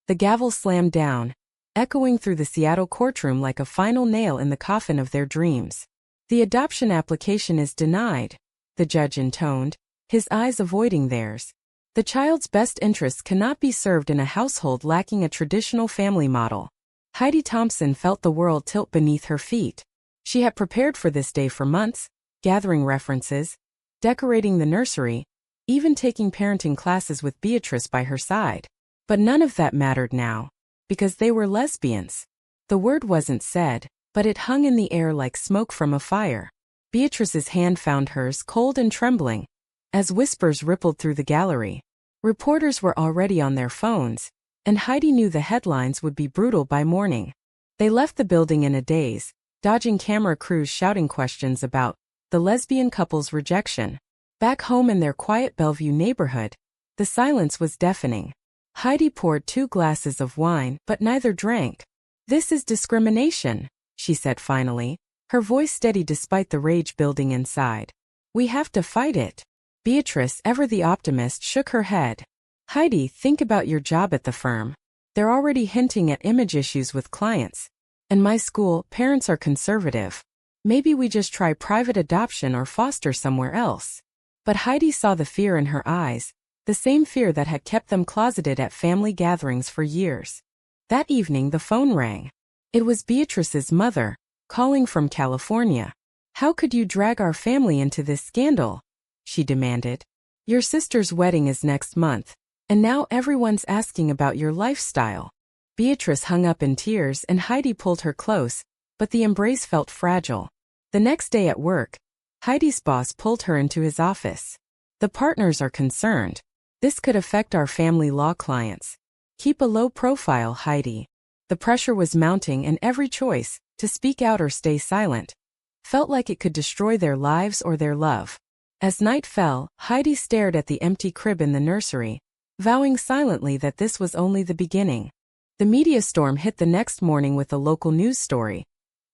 The gavel slammed down, echoing through the Seattle courtroom like a final nail in the coffin of their dreams. The adoption application is denied, the judge intoned, his eyes avoiding theirs. The child's best interests cannot be served in a household lacking a traditional family model. Heidi Thompson felt the world tilt beneath her feet. She had prepared for this day for months, gathering references, decorating the nursery, even taking parenting classes with Beatrice by her side. But none of that mattered now, because they were lesbians. The word wasn't said, but it hung in the air like smoke from a fire. Beatrice's hand found hers cold and trembling, as whispers rippled through the gallery. Reporters were already on their phones, and Heidi knew the headlines would be brutal by morning. They left the building in a daze, dodging camera crews shouting questions about the lesbian couple's rejection. Back home in their quiet Bellevue neighborhood, the silence was deafening. Heidi poured 2 glasses of wine, but neither drank. "This is discrimination," she said finally, her voice steady despite the rage building inside. "We have to fight it." Beatrice, ever the optimist, shook her head. "Heidi, think about your job at the firm. They're already hinting at image issues with clients. And my school, parents are conservative. Maybe we just try private adoption or foster somewhere else." But Heidi saw the fear in her eyes, the same fear that had kept them closeted at family gatherings for years. That evening the phone rang. It was Beatrice's mother, calling from California. "How could you drag our family into this scandal?" she demanded. "Your sister's wedding is next month, and now everyone's asking about your lifestyle." Beatrice hung up in tears and Heidi pulled her close, but the embrace felt fragile. The next day at work, Heidi's boss pulled her into his office. "The partners are concerned. This could affect our family law clients. Keep a low profile, Heidi." The pressure was mounting and every choice, to speak out or stay silent, felt like it could destroy their lives or their love. As night fell, Heidi stared at the empty crib in the nursery, vowing silently that this was only the beginning. The media storm hit the next morning with a local news story.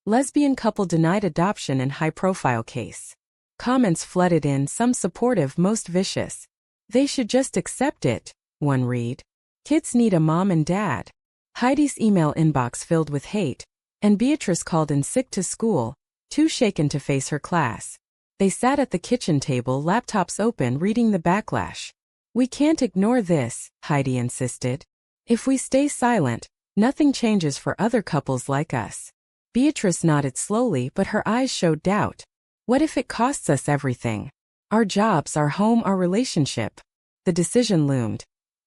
Lesbian couple denied adoption in high-profile case. Comments flooded in, some supportive, most vicious. "They should just accept it," one read. "Kids need a mom and dad." Heidi's email inbox filled with hate, and Beatrice called in sick to school, too shaken to face her class. They sat at the kitchen table, laptops open, reading the backlash. "We can't ignore this," Heidi insisted. "If we stay silent, nothing changes for other couples like us." Beatrice nodded slowly, but her eyes showed doubt. "What if it costs us everything? Our jobs, our home, our relationship?" The decision loomed.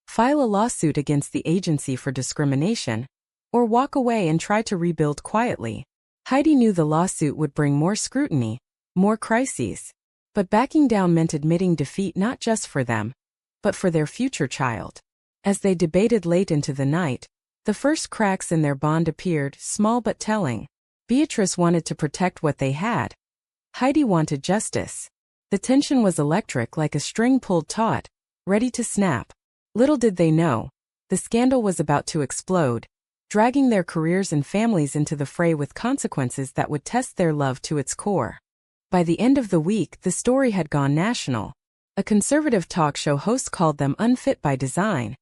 File a lawsuit against the agency for discrimination, or walk away and try to rebuild quietly. Heidi knew the lawsuit would bring more scrutiny, more crises. But backing down meant admitting defeat not just for them, but for their future child. As they debated late into the night, the first cracks in their bond appeared, small but telling. Beatrice wanted to protect what they had. Heidi wanted justice. The tension was electric, like a string pulled taut, ready to snap. Little did they know, the scandal was about to explode, dragging their careers and families into the fray with consequences that would test their love to its core. By the end of the week, the story had gone national. A conservative talk show host called them unfit by design,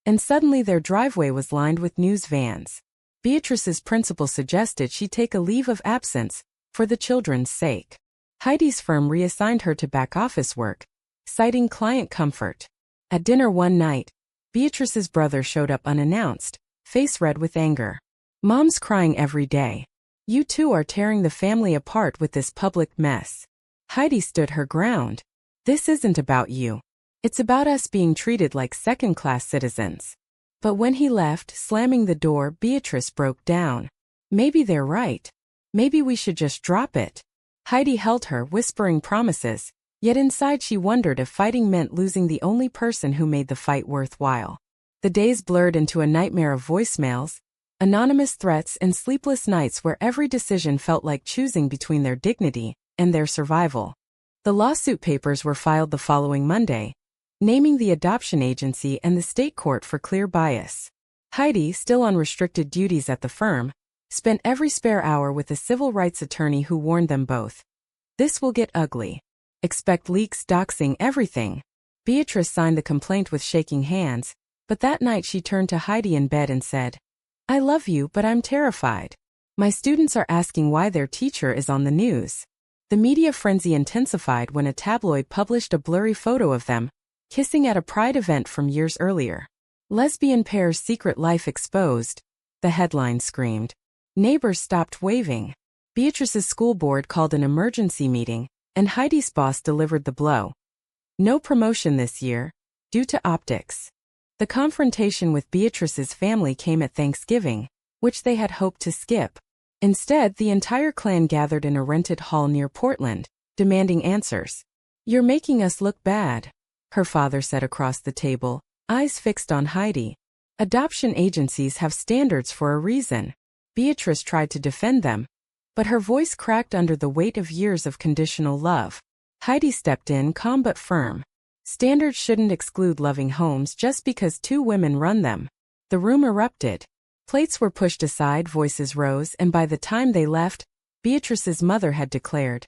and suddenly their driveway was lined with news vans. Beatrice's principal suggested she take a leave of absence, for the children's sake. Heidi's firm reassigned her to back office work, citing client comfort. At dinner one night, Beatrice's brother showed up unannounced, face red with anger. "Mom's crying every day. You two are tearing the family apart with this public mess." Heidi stood her ground. "This isn't about you. It's about us being treated like second-class citizens." But when he left, slamming the door, Beatrice broke down. "Maybe they're right. Maybe we should just drop it." Heidi held her, whispering promises, yet inside she wondered if fighting meant losing the only person who made the fight worthwhile. The days blurred into a nightmare of voicemails, anonymous threats, and sleepless nights where every decision felt like choosing between their dignity and their survival. The lawsuit papers were filed the following Monday, naming the adoption agency and the state court for clear bias. Heidi, still on restricted duties at the firm, spent every spare hour with a civil rights attorney who warned them both. "This will get ugly. Expect leaks, doxing, everything." Beatrice signed the complaint with shaking hands, But that night she turned to Heidi in bed and said, "I love you, but I'm terrified. My students are asking why their teacher is on the news." The media frenzy intensified when a tabloid published a blurry photo of them, kissing at a Pride event from years earlier. "Lesbian pair's secret life exposed," the headline screamed. Neighbors stopped waving. Beatrice's school board called an emergency meeting, and Heidi's boss delivered the blow. No promotion this year, due to optics. The confrontation with Beatrice's family came at Thanksgiving, which they had hoped to skip. Instead, the entire clan gathered in a rented hall near Portland, demanding answers. "You're making us look bad," her father said across the table, eyes fixed on Heidi. "Adoption agencies have standards for a reason." Beatrice tried to defend them, but her voice cracked under the weight of years of conditional love. Heidi stepped in, calm but firm. "Standards shouldn't exclude loving homes just because two women run them." The room erupted. Plates were pushed aside, voices rose, and by the time they left, Beatrice's mother had declared,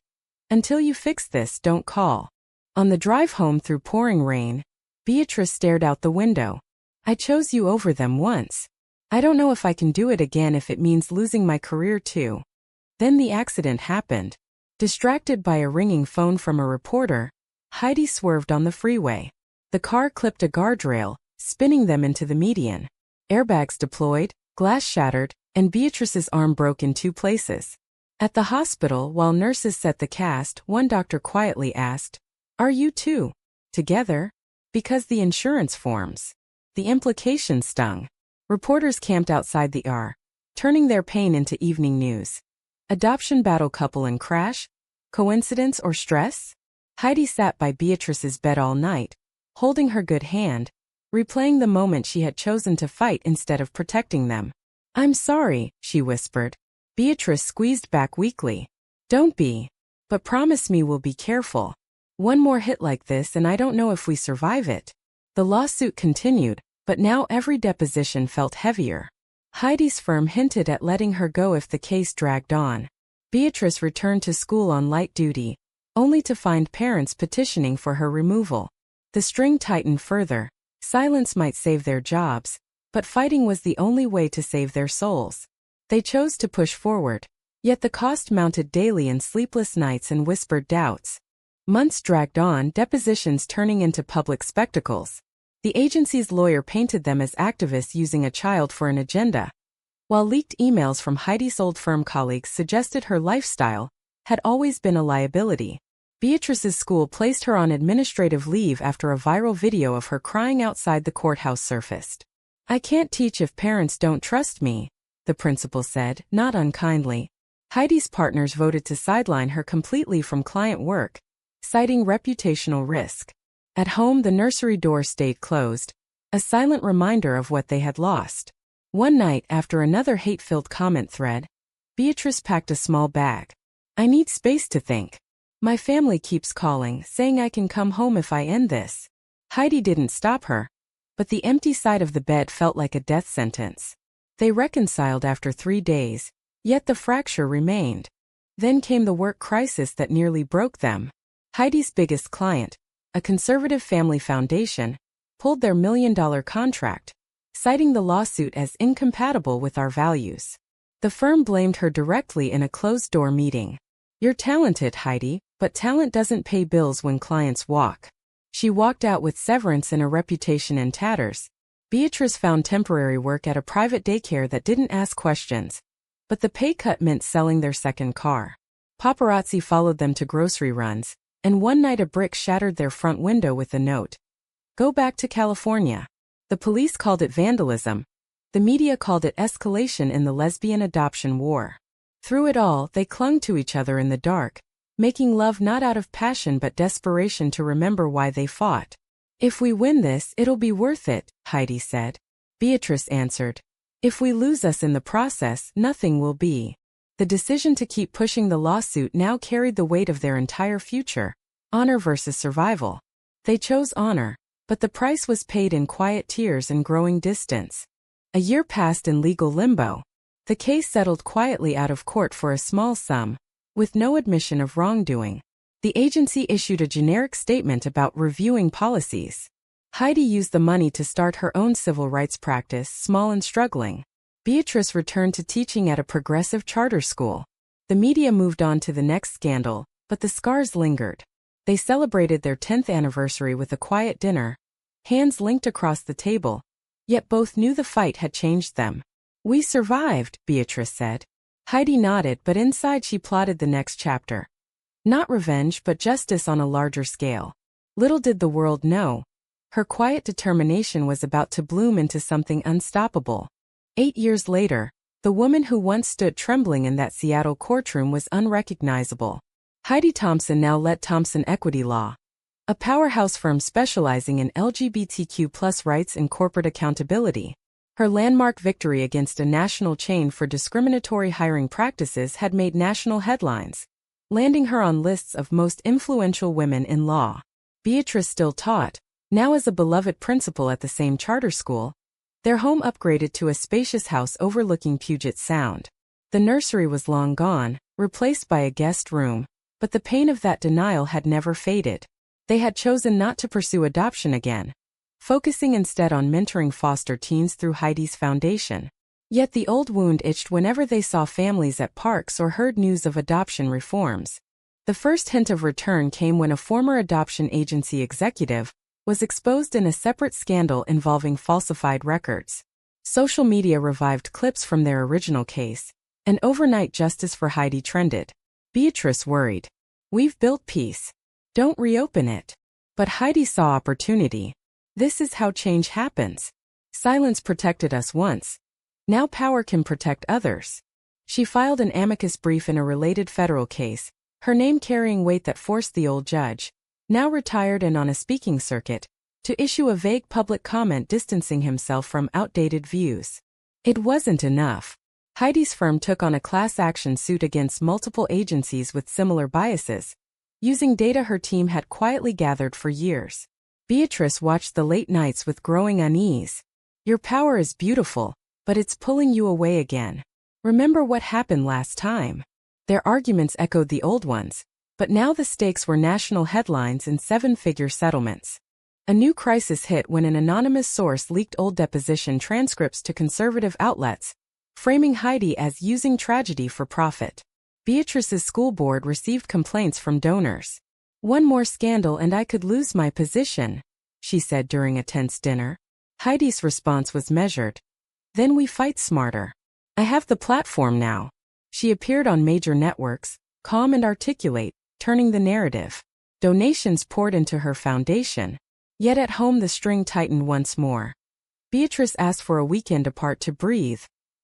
"Until you fix this, don't call." On the drive home through pouring rain, Beatrice stared out the window. "I chose you over them once. I don't know if I can do it again if it means losing my career too." Then the accident happened. Distracted by a ringing phone from a reporter, Heidi swerved on the freeway. The car clipped a guardrail, spinning them into the median. Airbags deployed, glass shattered, and Beatrice's arm broke in 2 places. At the hospital, while nurses set the cast, one doctor quietly asked, "Are you two together?" Because the insurance forms. The implication stung. Reporters camped outside the ER, turning their pain into evening news. Adoption battle couple in crash? Coincidence or stress? Heidi sat by Beatrice's bed all night, holding her good hand, replaying the moment she had chosen to fight instead of protecting them. "I'm sorry," she whispered. Beatrice squeezed back weakly. "Don't be. But promise me we'll be careful. One more hit like this and I don't know if we survive it." The lawsuit continued, but now every deposition felt heavier. Heidi's firm hinted at letting her go if the case dragged on. Beatrice returned to school on light duty, only to find parents petitioning for her removal. The string tightened further. Silence might save their jobs, but fighting was the only way to save their souls. They chose to push forward, yet the cost mounted daily in sleepless nights and whispered doubts. Months dragged on, depositions turning into public spectacles. The agency's lawyer painted them as activists using a child for an agenda, while leaked emails from Heidi's old firm colleagues suggested her lifestyle had always been a liability. Beatrice's school placed her on administrative leave after a viral video of her crying outside the courthouse surfaced. "I can't teach if parents don't trust me," the principal said, not unkindly. Heidi's partners voted to sideline her completely from client work, citing reputational risk. At home, the nursery door stayed closed, a silent reminder of what they had lost. One night, after another hate-filled comment thread, Beatrice packed a small bag. "I need space to think. My family keeps calling, saying I can come home if I end this." Heidi didn't stop her, but the empty side of the bed felt like a death sentence. They reconciled after 3 days, yet the fracture remained. Then came the work crisis that nearly broke them. Heidi's biggest client, a conservative family foundation, pulled their $1 million contract, citing the lawsuit as incompatible with our values. The firm blamed her directly in a closed-door meeting. "You're talented, Heidi, but talent doesn't pay bills when clients walk." She walked out with severance and a reputation in tatters. Beatrice found temporary work at a private daycare that didn't ask questions, but the pay cut meant selling their second car. Paparazzi followed them to grocery runs, and one night a brick shattered their front window with a note, "Go back to California." The police called it vandalism. The media called it escalation in the lesbian adoption war. Through it all, they clung to each other in the dark, making love not out of passion but desperation to remember why they fought. "If we win this, it'll be worth it," Heidi said. Beatrice answered, "If we lose us in the process, nothing will be." The decision to keep pushing the lawsuit now carried the weight of their entire future, honor versus survival. They chose honor, but the price was paid in quiet tears and growing distance. A year passed in legal limbo. The case settled quietly out of court for a small sum, with no admission of wrongdoing. The agency issued a generic statement about reviewing policies. Heidi used the money to start her own civil rights practice, small and struggling. Beatrice returned to teaching at a progressive charter school. The media moved on to the next scandal, but the scars lingered. They celebrated their 10th anniversary with a quiet dinner, hands linked across the table, yet both knew the fight had changed them. "We survived," Beatrice said. Heidi nodded, but inside she plotted the next chapter. Not revenge, but justice on a larger scale. Little did the world know, her quiet determination was about to bloom into something unstoppable. 8 years later, the woman who once stood trembling in that Seattle courtroom was unrecognizable. Heidi Thompson now led Thompson Equity Law, a powerhouse firm specializing in LGBTQ+ rights and corporate accountability. Her landmark victory against a national chain for discriminatory hiring practices had made national headlines, landing her on lists of most influential women in law. Beatrice still taught, now as a beloved principal at the same charter school, their home upgraded to a spacious house overlooking Puget Sound. The nursery was long gone, replaced by a guest room, but the pain of that denial had never faded. They had chosen not to pursue adoption again, focusing instead on mentoring foster teens through Heidi's foundation. Yet the old wound itched whenever they saw families at parks or heard news of adoption reforms. The first hint of return came when a former adoption agency executive was exposed in a separate scandal involving falsified records. Social media revived clips from their original case, and overnight justice for Heidi trended. Beatrice worried. "We've built peace. Don't reopen it." But Heidi saw opportunity. "This is how change happens. Silence protected us once. Now power can protect others." She filed an amicus brief in a related federal case, her name carrying weight that forced the old judge, now retired and on a speaking circuit, to issue a vague public comment distancing himself from outdated views. It wasn't enough. Heidi's firm took on a class action suit against multiple agencies with similar biases, using data her team had quietly gathered for years. Beatrice watched the late nights with growing unease. "Your power is beautiful, but it's pulling you away again. Remember what happened last time?" Their arguments echoed the old ones, but now the stakes were national headlines and seven-figure settlements. A new crisis hit when an anonymous source leaked old deposition transcripts to conservative outlets, framing Heidi as using tragedy for profit. Beatrice's school board received complaints from donors. "One more scandal and I could lose my position," she said during a tense dinner. Heidi's response was measured. "Then we fight smarter. I have the platform now." She appeared on major networks, calm and articulate, turning the narrative. Donations poured into her foundation. Yet at home the string tightened once more. Beatrice asked for a weekend apart to breathe,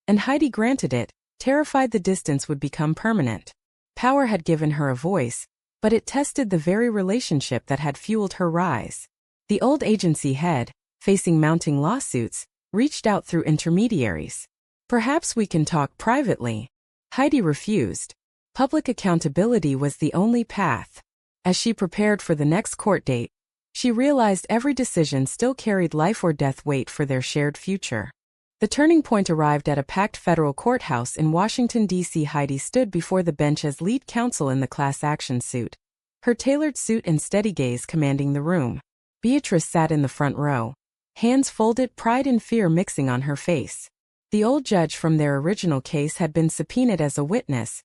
and Heidi granted it, terrified the distance would become permanent. Power had given her a voice, but it tested the very relationship that had fueled her rise. The old agency head, facing mounting lawsuits, reached out through intermediaries. "Perhaps we can talk privately." Heidi refused. Public accountability was the only path. As she prepared for the next court date, she realized every decision still carried life or death weight for their shared future. The turning point arrived at a packed federal courthouse in Washington, D.C. Heidi stood before the bench as lead counsel in the class action suit, her tailored suit and steady gaze commanding the room. Beatrice sat in the front row, hands folded, pride and fear mixing on her face. The old judge from their original case had been subpoenaed as a witness,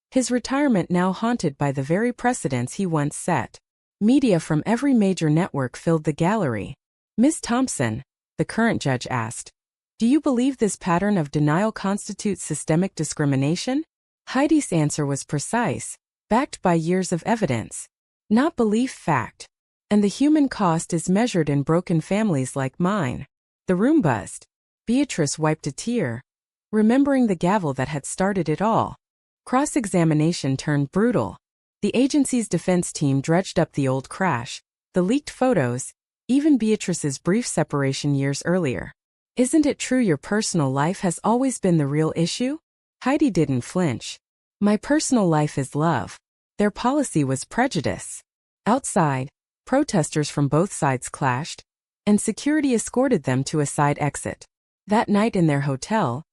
his retirement now haunted by the very precedents he once set. Media from every major network filled the gallery. "Miss Thompson," the current judge asked, "do you believe this pattern of denial constitutes systemic discrimination?" Heidi's answer was precise, backed by years of evidence. "Not belief, fact. And the human cost is measured in broken families like mine." The room buzzed. Beatrice wiped a tear, remembering the gavel that had started it all. Cross-examination turned brutal. The agency's defense team dredged up the old crash, the leaked photos, even Beatrice's brief separation years earlier. "Isn't it true your personal life has always been the real issue?" Heidi didn't flinch. "My personal life is love." Their policy was prejudice. Outside, protesters from both sides clashed, and security escorted them to a side exit. That night in their hotel,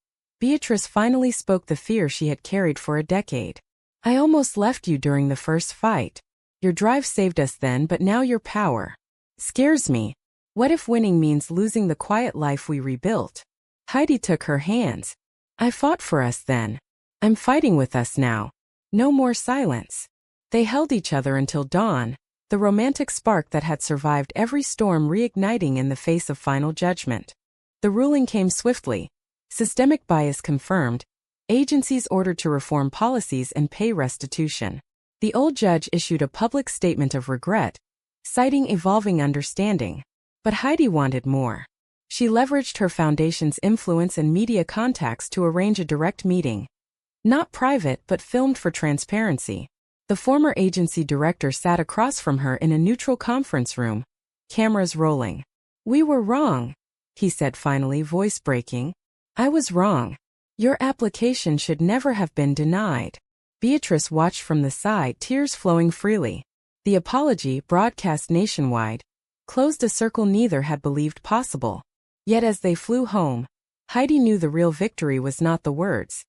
Beatrice finally spoke the fear she had carried for a decade. "I almost left you during the first fight. Your drive saved us then, but now your power scares me." What if winning means losing the quiet life we rebuilt? Heidi took her hands. I fought for us then. I'm fighting with us now. No more silence. They held each other until dawn, the romantic spark that had survived every storm reigniting in the face of final judgment. The ruling came swiftly. Systemic bias confirmed. Agencies ordered to reform policies and pay restitution. The old judge issued a public statement of regret, citing evolving understanding. But Heidi wanted more. She leveraged her foundation's influence and media contacts to arrange a direct meeting. Not private but filmed for transparency. The former agency director sat across from her in a neutral conference room, cameras rolling. We were wrong, he said finally, voice breaking. I was wrong. Your application should never have been denied. Beatrice watched from the side, tears flowing freely. The apology, broadcast nationwide, closed a circle neither had believed possible. Yet as they flew home, Heidi knew the real victory was not the words.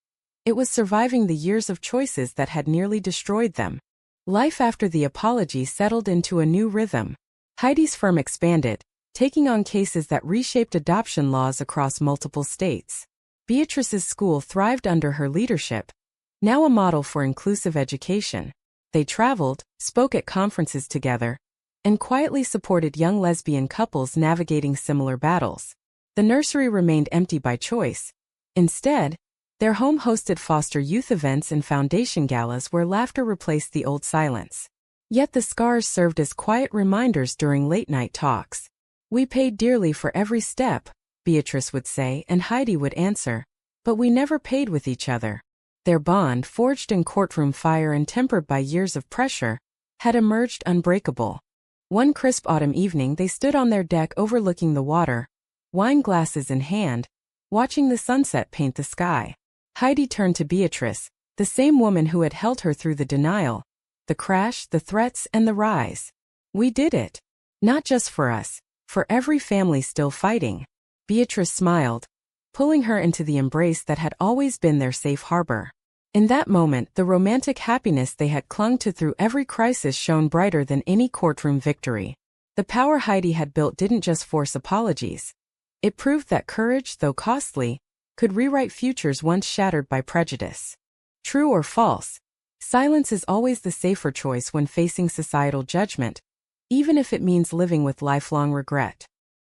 It was surviving the years of choices that had nearly destroyed them. Life after the apology settled into a new rhythm. Heidi's firm expanded, taking on cases that reshaped adoption laws across multiple states. Beatrice's school thrived under her leadership, now a model for inclusive education. They traveled, spoke at conferences together, and quietly supported young lesbian couples navigating similar battles. The nursery remained empty by choice. Instead, their home hosted foster youth events and foundation galas where laughter replaced the old silence. Yet the scars served as quiet reminders during late-night talks. We paid dearly for every step, Beatrice would say, and Heidi would answer, but we never paid with each other. Their bond, forged in courtroom fire and tempered by years of pressure, had emerged unbreakable. One crisp autumn evening they stood on their deck overlooking the water, wine glasses in hand, watching the sunset paint the sky. Heidi turned to Beatrice, the same woman who had held her through the denial, the crash, the threats, and the rise. We did it. Not just for us, for every family still fighting. Beatrice smiled, pulling her into the embrace that had always been their safe harbor. In that moment, the romantic happiness they had clung to through every crisis shone brighter than any courtroom victory. The power Heidi had built didn't just force apologies. It proved that courage, though costly, could rewrite futures once shattered by prejudice. True or false, silence is always the safer choice when facing societal judgment, even if it means living with lifelong regret.